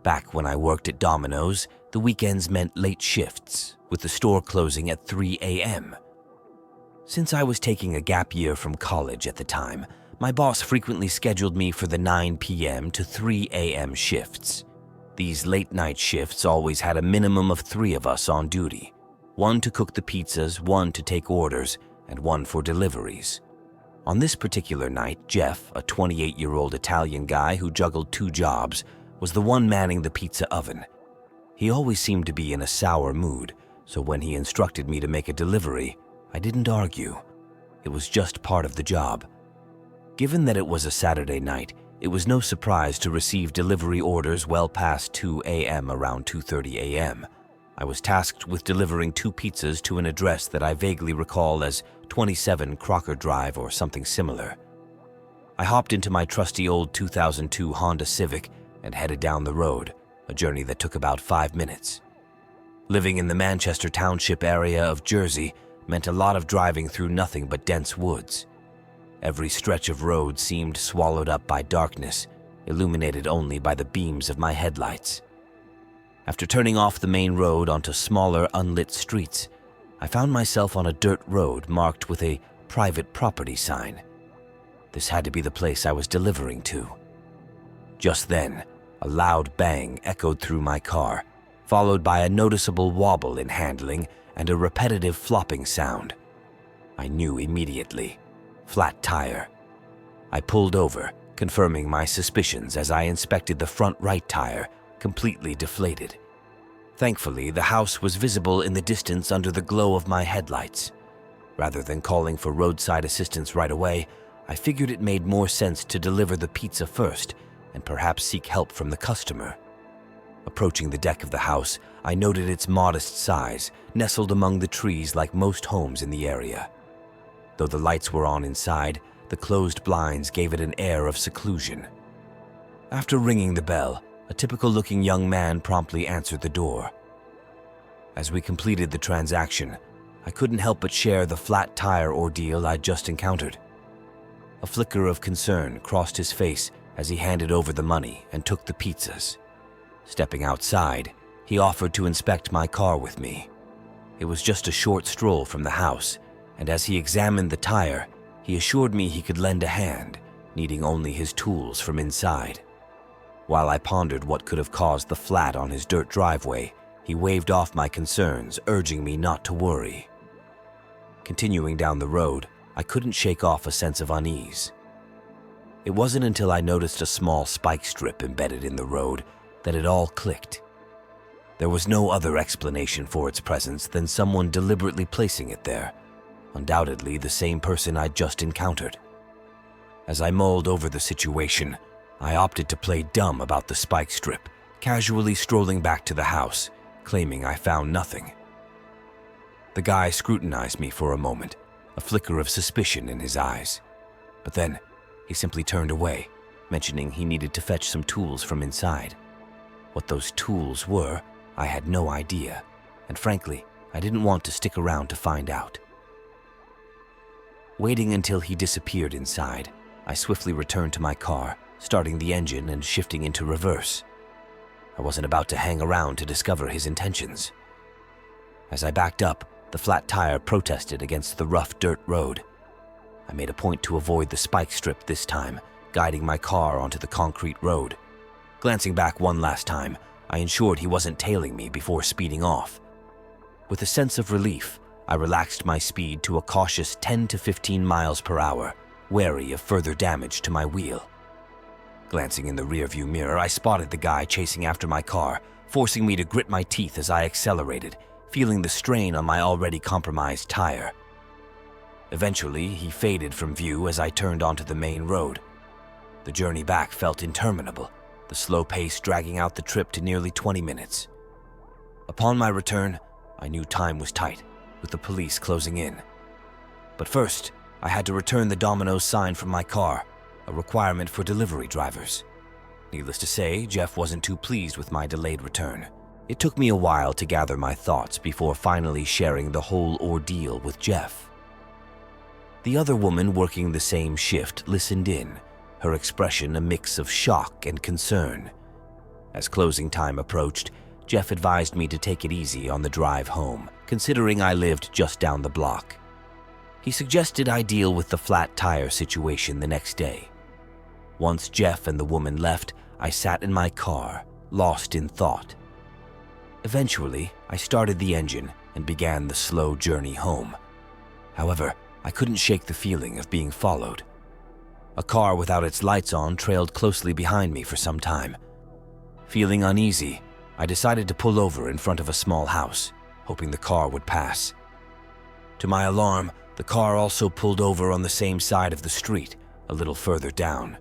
Back when I worked at Domino's, the weekends meant late shifts, with the store closing at 3 a.m. Since I was taking a gap year from college at the time, my boss frequently scheduled me for the 9 p.m. to 3 a.m. shifts. These late-night shifts always had a minimum of 3 of us on duty, one to cook the pizzas, one to take orders, and one for deliveries. On this particular night, Jeff, a 28-year-old Italian guy who juggled 2 jobs, was the one manning the pizza oven. He always seemed to be in a sour mood, so when he instructed me to make a delivery, I didn't argue. It was just part of the job. Given that it was a Saturday night, it was no surprise to receive delivery orders well past 2 a.m. around 2:30 a.m. I was tasked with delivering 2 pizzas to an address that I vaguely recall as 27 Crocker Drive or something similar. I hopped into my trusty old 2002 Honda Civic and headed down the road, a journey that took about 5 minutes. Living in the Manchester Township area of Jersey meant a lot of driving through nothing but dense woods. Every stretch of road seemed swallowed up by darkness, illuminated only by the beams of my headlights. After turning off the main road onto smaller, unlit streets, I found myself on a dirt road marked with a private property sign. This had to be the place I was delivering to. Just then, a loud bang echoed through my car, followed by a noticeable wobble in handling and a repetitive flopping sound. I knew immediately. Flat tire. I pulled over, confirming my suspicions as I inspected the front right tire, completely deflated. Thankfully, the house was visible in the distance under the glow of my headlights. Rather than calling for roadside assistance right away, I figured it made more sense to deliver the pizza first and perhaps seek help from the customer. Approaching the deck of the house, I noted its modest size, nestled among the trees like most homes in the area. Though the lights were on inside, the closed blinds gave it an air of seclusion. After ringing the bell, a typical-looking young man promptly answered the door. As we completed the transaction, I couldn't help but share the flat tire ordeal I'd just encountered. A flicker of concern crossed his face as he handed over the money and took the pizzas. Stepping outside, he offered to inspect my car with me. It was just a short stroll from the house, and as he examined the tire, he assured me he could lend a hand, needing only his tools from inside. While I pondered what could have caused the flat on his dirt driveway, he waved off my concerns, urging me not to worry. Continuing down the road, I couldn't shake off a sense of unease. It wasn't until I noticed a small spike strip embedded in the road that it all clicked. There was no other explanation for its presence than someone deliberately placing it there, undoubtedly the same person I'd just encountered. As I mulled over the situation, I opted to play dumb about the spike strip, casually strolling back to the house, claiming I found nothing. The guy scrutinized me for a moment, a flicker of suspicion in his eyes. But then, he simply turned away, mentioning he needed to fetch some tools from inside. What those tools were, I had no idea, and frankly, I didn't want to stick around to find out. Waiting until he disappeared inside, I swiftly returned to my car, starting the engine and shifting into reverse. I wasn't about to hang around to discover his intentions. As I backed up, the flat tire protested against the rough dirt road. I made a point to avoid the spike strip this time, guiding my car onto the concrete road. Glancing back one last time, I ensured he wasn't tailing me before speeding off. With a sense of relief, I relaxed my speed to a cautious 10 to 15 miles per hour, wary of further damage to my wheel. Glancing in the rearview mirror, I spotted the guy chasing after my car, forcing me to grit my teeth as I accelerated, feeling the strain on my already compromised tire. Eventually, he faded from view as I turned onto the main road. The journey back felt interminable, the slow pace dragging out the trip to nearly 20 minutes. Upon my return, I knew time was tight, with the police closing in. But first, I had to return the Domino's sign from my car, a requirement for delivery drivers. Needless to say, Jeff wasn't too pleased with my delayed return. It took me a while to gather my thoughts before finally sharing the whole ordeal with Jeff. The other woman working the same shift listened in, her expression a mix of shock and concern. As closing time approached, Jeff advised me to take it easy on the drive home, considering I lived just down the block. He suggested I deal with the flat tire situation the next day. Once Jeff and the woman left, I sat in my car, lost in thought. Eventually, I started the engine and began the slow journey home. However, I couldn't shake the feeling of being followed. A car without its lights on trailed closely behind me for some time. Feeling uneasy, I decided to pull over in front of a small house, hoping the car would pass. To my alarm, the car also pulled over on the same side of the street, a little further down.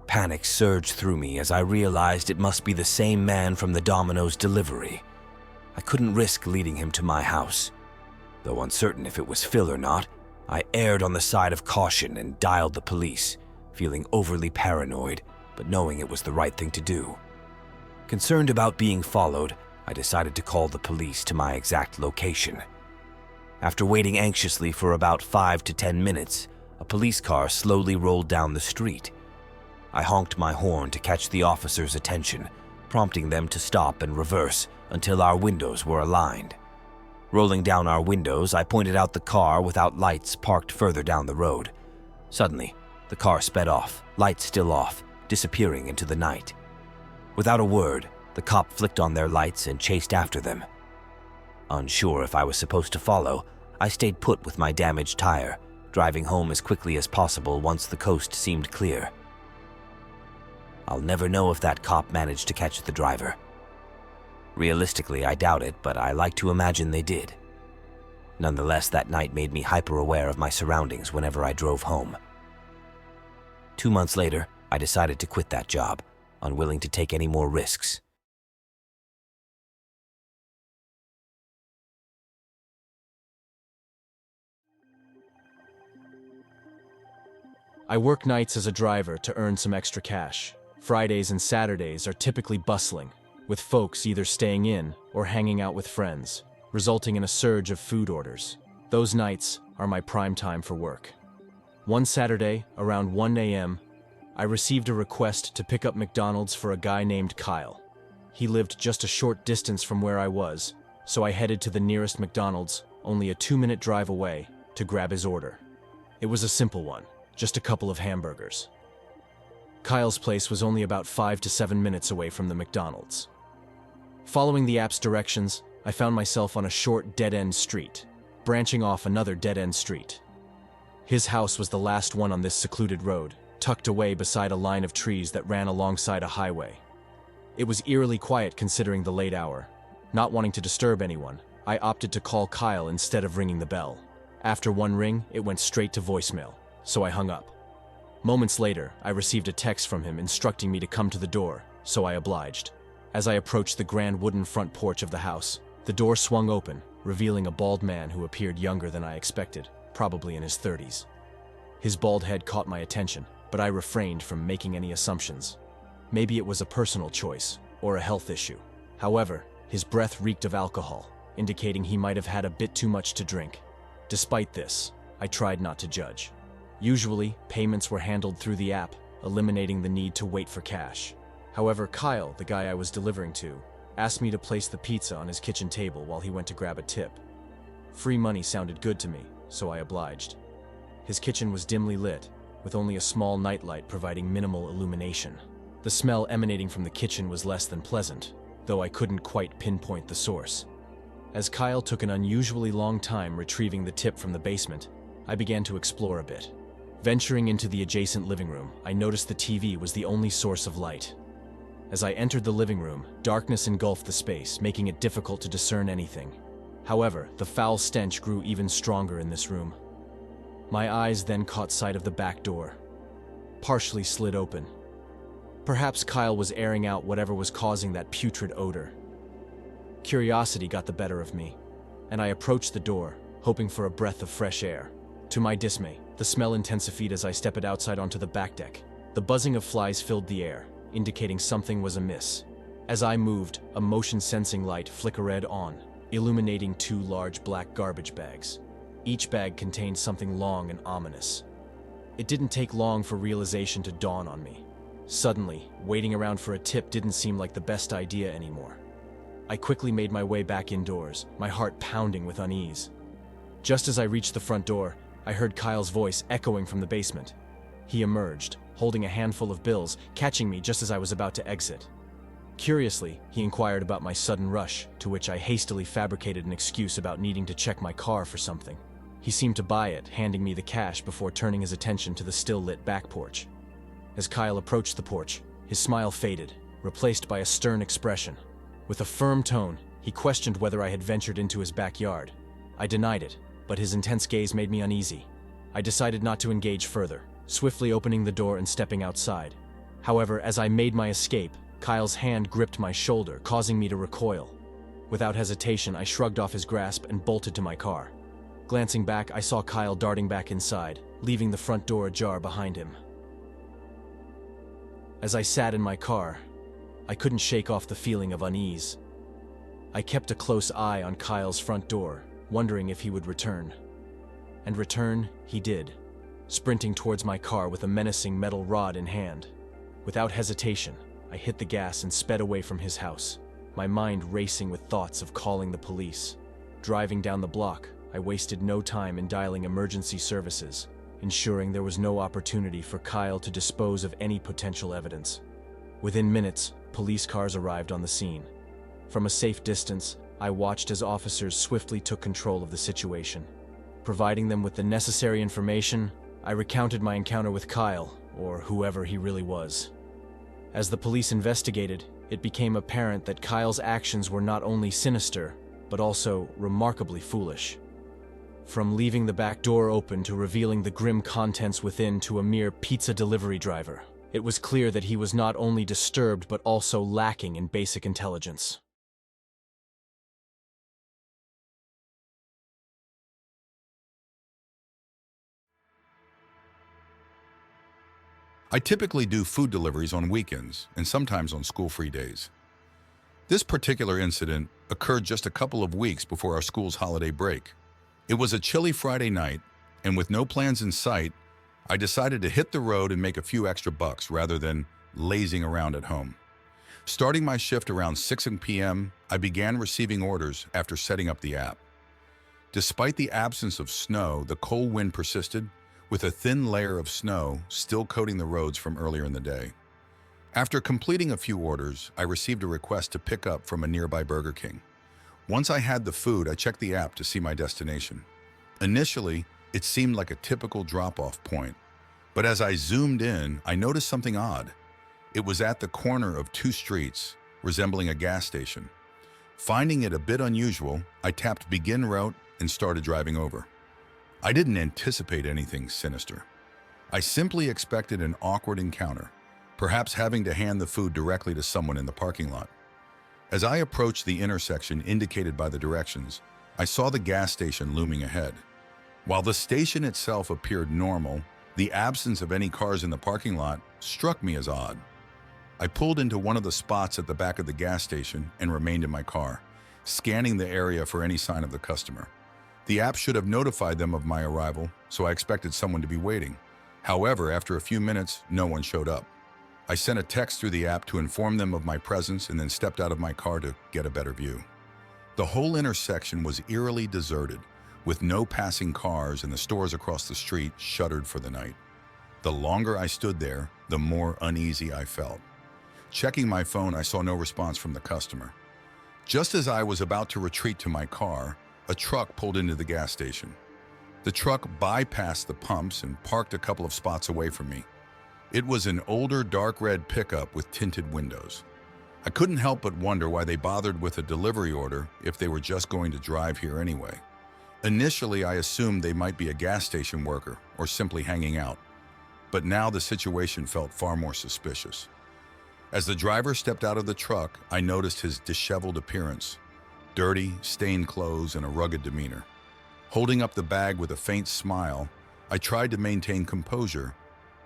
Panic surged through me as I realized it must be the same man from the Domino's delivery. I couldn't risk leading him to my house. Though uncertain if it was Phil or not, I erred on the side of caution and dialed the police, feeling overly paranoid, but knowing it was the right thing to do. Concerned about being followed, I decided to call the police to my exact location. After waiting anxiously for about 5 to 10 minutes, a police car slowly rolled down the street. I honked my horn to catch the officers' attention, prompting them to stop and reverse until our windows were aligned. Rolling down our windows, I pointed out the car without lights parked further down the road. Suddenly, the car sped off, lights still off, disappearing into the night. Without a word, the cop flicked on their lights and chased after them. Unsure if I was supposed to follow, I stayed put with my damaged tire, driving home as quickly as possible once the coast seemed clear. I'll never know if that cop managed to catch the driver. Realistically, I doubt it, but I like to imagine they did. Nonetheless, that night made me hyper-aware of my surroundings whenever I drove home. 2 months later, I decided to quit that job, unwilling to take any more risks. I work nights as a driver to earn some extra cash. Fridays and Saturdays are typically bustling, with folks either staying in or hanging out with friends, resulting in a surge of food orders. Those nights are my prime time for work. One Saturday, around 1 a.m., I received a request to pick up McDonald's for a guy named Kyle. He lived just a short distance from where I was, so I headed to the nearest McDonald's, only a 2-minute drive away, to grab his order. It was a simple one, just a couple of hamburgers. Kyle's place was only about 5 to 7 minutes away from the McDonald's. Following the app's directions, I found myself on a short dead-end street, branching off another dead-end street. His house was the last one on this secluded road, tucked away beside a line of trees that ran alongside a highway. It was eerily quiet considering the late hour. Not wanting to disturb anyone, I opted to call Kyle instead of ringing the bell. After one ring, it went straight to voicemail, so I hung up. Moments later, I received a text from him instructing me to come to the door, so I obliged. As I approached the grand wooden front porch of the house, the door swung open, revealing a bald man who appeared younger than I expected, probably in his 30s. His bald head caught my attention, but I refrained from making any assumptions. Maybe it was a personal choice, or a health issue. However, his breath reeked of alcohol, indicating he might have had a bit too much to drink. Despite this, I tried not to judge. Usually, payments were handled through the app, eliminating the need to wait for cash. However, Kyle, the guy I was delivering to, asked me to place the pizza on his kitchen table while he went to grab a tip. Free money sounded good to me, so I obliged. His kitchen was dimly lit, with only a small nightlight providing minimal illumination. The smell emanating from the kitchen was less than pleasant, though I couldn't quite pinpoint the source. As Kyle took an unusually long time retrieving the tip from the basement, I began to explore a bit. Venturing into the adjacent living room, I noticed the TV was the only source of light. As I entered the living room, darkness engulfed the space, making it difficult to discern anything. However, the foul stench grew even stronger in this room. My eyes then caught sight of the back door, partially slid open. Perhaps Kyle was airing out whatever was causing that putrid odor. Curiosity got the better of me, and I approached the door, hoping for a breath of fresh air. To my dismay, the smell intensified as I stepped outside onto the back deck. The buzzing of flies filled the air, indicating something was amiss. As I moved, a motion-sensing light flickered on, illuminating 2 large black garbage bags. Each bag contained something long and ominous. It didn't take long for realization to dawn on me. Suddenly, waiting around for a tip didn't seem like the best idea anymore. I quickly made my way back indoors, my heart pounding with unease. Just as I reached the front door, I heard Kyle's voice echoing from the basement. He emerged, holding a handful of bills, catching me just as I was about to exit. Curiously, he inquired about my sudden rush, to which I hastily fabricated an excuse about needing to check my car for something. He seemed to buy it, handing me the cash before turning his attention to the still-lit back porch. As Kyle approached the porch, his smile faded, replaced by a stern expression. With a firm tone, he questioned whether I had ventured into his backyard. I denied it, but his intense gaze made me uneasy. I decided not to engage further, swiftly opening the door and stepping outside. However, as I made my escape, Kyle's hand gripped my shoulder, causing me to recoil. Without hesitation, I shrugged off his grasp and bolted to my car. Glancing back, I saw Kyle darting back inside, leaving the front door ajar behind him. As I sat in my car, I couldn't shake off the feeling of unease. I kept a close eye on Kyle's front door, wondering if he would return. And return he did, sprinting towards my car with a menacing metal rod in hand. Without hesitation, I hit the gas and sped away from his house, my mind racing with thoughts of calling the police. Driving down the block, I wasted no time in dialing emergency services, ensuring there was no opportunity for Kyle to dispose of any potential evidence. Within minutes, police cars arrived on the scene. From a safe distance, I watched as officers swiftly took control of the situation. Providing them with the necessary information, I recounted my encounter with Kyle, or whoever he really was. As the police investigated, it became apparent that Kyle's actions were not only sinister, but also remarkably foolish. From leaving the back door open to revealing the grim contents within to a mere pizza delivery driver, it was clear that he was not only disturbed but also lacking in basic intelligence. I typically do food deliveries on weekends and sometimes on school-free days. This particular incident occurred just a couple of weeks before our school's holiday break. It was a chilly Friday night, and with no plans in sight, I decided to hit the road and make a few extra bucks rather than lazing around at home. Starting my shift around 6 p.m., I began receiving orders after setting up the app. Despite the absence of snow, the cold wind persisted, with a thin layer of snow still coating the roads from earlier in the day. After completing a few orders, I received a request to pick up from a nearby Burger King. Once I had the food, I checked the app to see my destination. Initially, it seemed like a typical drop-off point, but as I zoomed in, I noticed something odd. It was at the corner of two streets, resembling a gas station. Finding it a bit unusual, I tapped Begin Route and started driving over. I didn't anticipate anything sinister. I simply expected an awkward encounter, perhaps having to hand the food directly to someone in the parking lot. As I approached the intersection indicated by the directions, I saw the gas station looming ahead. While the station itself appeared normal, the absence of any cars in the parking lot struck me as odd. I pulled into one of the spots at the back of the gas station and remained in my car, scanning the area for any sign of the customer. The app should have notified them of my arrival, so I expected someone to be waiting. However, after a few minutes, no one showed up. I sent a text through the app to inform them of my presence and then stepped out of my car to get a better view. The whole intersection was eerily deserted, with no passing cars and the stores across the street shuttered for the night. The longer I stood there, the more uneasy I felt. Checking my phone, I saw no response from the customer. Just as I was about to retreat to my car, a truck pulled into the gas station. The truck bypassed the pumps and parked a couple of spots away from me. It was an older dark red pickup with tinted windows. I couldn't help but wonder why they bothered with a delivery order if they were just going to drive here anyway. Initially, I assumed they might be a gas station worker or simply hanging out, but now the situation felt far more suspicious. As the driver stepped out of the truck, I noticed his disheveled appearance, dirty, stained clothes, and a rugged demeanor. Holding up the bag with a faint smile, I tried to maintain composure,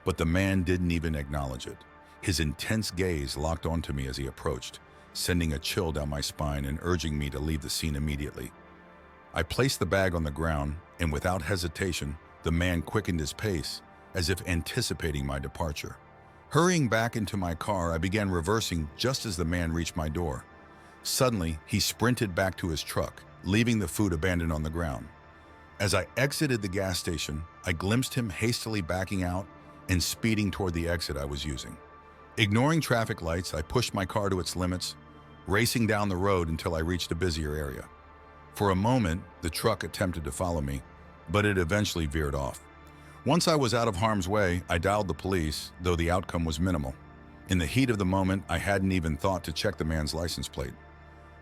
but the man didn't even acknowledge it. His intense gaze locked onto me as he approached, sending a chill down my spine and urging me to leave the scene immediately. I placed the bag on the ground, and without hesitation, the man quickened his pace, as if anticipating my departure. Hurrying back into my car, I began reversing just as the man reached my door. Suddenly, he sprinted back to his truck, leaving the food abandoned on the ground. As I exited the gas station, I glimpsed him hastily backing out and speeding toward the exit I was using. Ignoring traffic lights, I pushed my car to its limits, racing down the road until I reached a busier area. For a moment, the truck attempted to follow me, but it eventually veered off. Once I was out of harm's way, I dialed the police, though the outcome was minimal. In the heat of the moment, I hadn't even thought to check the man's license plate.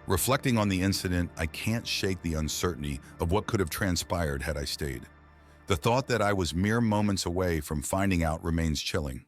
Reflecting on the incident, I can't shake the uncertainty of what could have transpired had I stayed. The thought that I was mere moments away from finding out remains chilling.